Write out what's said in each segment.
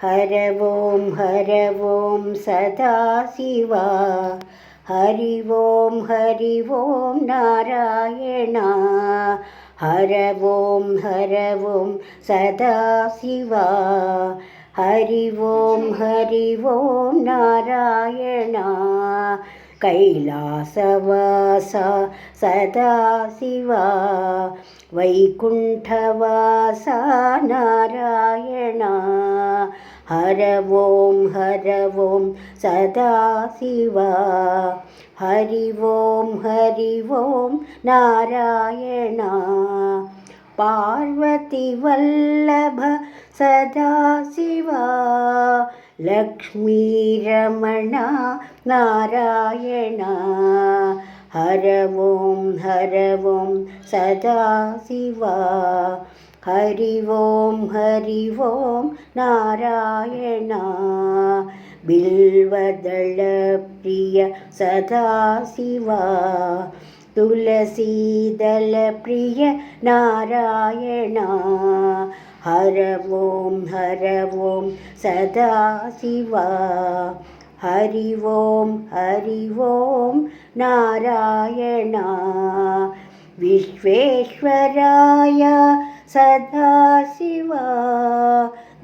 हर ॐ सदाशिवा हरि ॐ नारायण हर ॐ सदाशिवा हरि ॐ नारायण कैलासवासा सदाशिवा वैकुण्ठवासा नारायण हर ॐ सदाशिवा हरि ॐ नारायण पार्वतीवल्लभ सदाशिवा लक्ष्मीरमण नारायण हर ॐ सदाशिवा हरि ॐ नारायण बिल्वदलप्रिय सदाशिवा तुलसीदलप्रिय नारायण हर ॐ सदाशिवा हरि ॐ नारायण विश्वेश्वराय सदाशिवा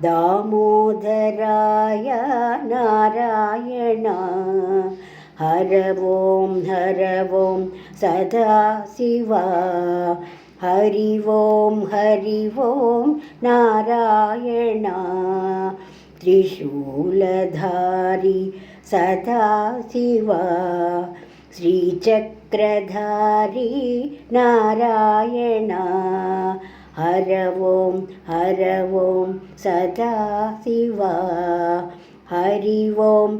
दामोदराय नारायण हर ॐ सदाशिवा हरि ॐ नारायण त्रिशूलधारी सदाशिवा श्रीचक्रधारी नारायण हर ॐ सदाशिवा हरि ॐ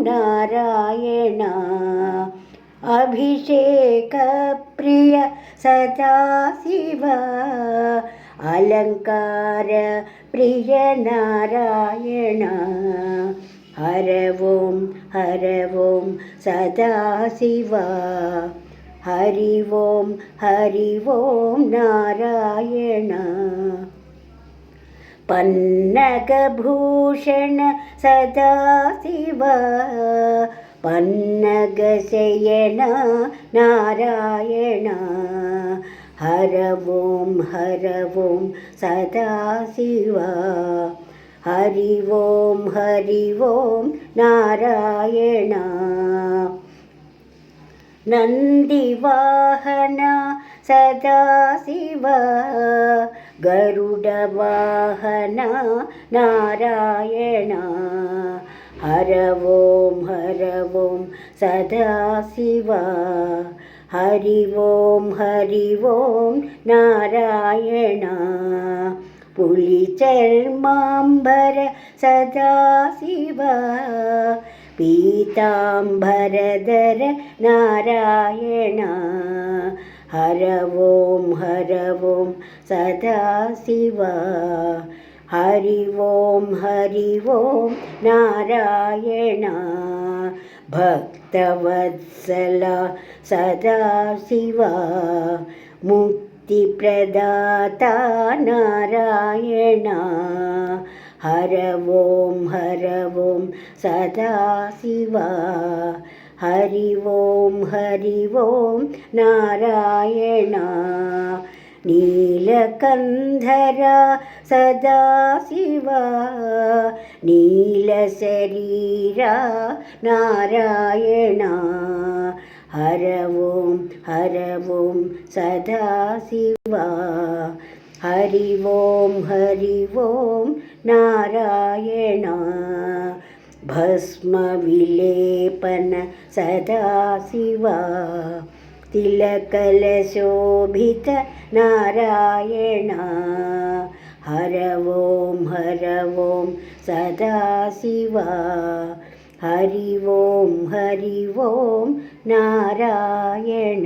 नारायण अभिषेकप्रिय सदाशिवा अलङ्कार प्रिय नारायण हर ॐ सदाशिवा हरि ॐ नारायण पन्नगभूषण सदाशिवा पन्नगशयन नारायण हर ॐ सदाशिवा हरि ॐ नारायण नन्दिवाहन सदाशिवा गरुडवाहन नारायण हर ॐ सदाशिवा हरि ॐ नारायण पुलिचर्माम्बर सदाशिवा पीताम्बरधर नारायण हर ॐ सदाशिवा हरि ॐ नारायण भक्तवत्सला सदाशिवा मुक्तिप्रदाता नारायण हर ॐ सदाशिवा हरि ॐ नारायण नीलकन्धरा सदाशिवा नीलशरीरा नारायण हर ॐ सदाशिवा हरि ॐ नारायण भस्मविलेपन सदाशिवा तिलकलशोभित नारायण हर ॐ सदाशिवा हरि ॐ नारायण।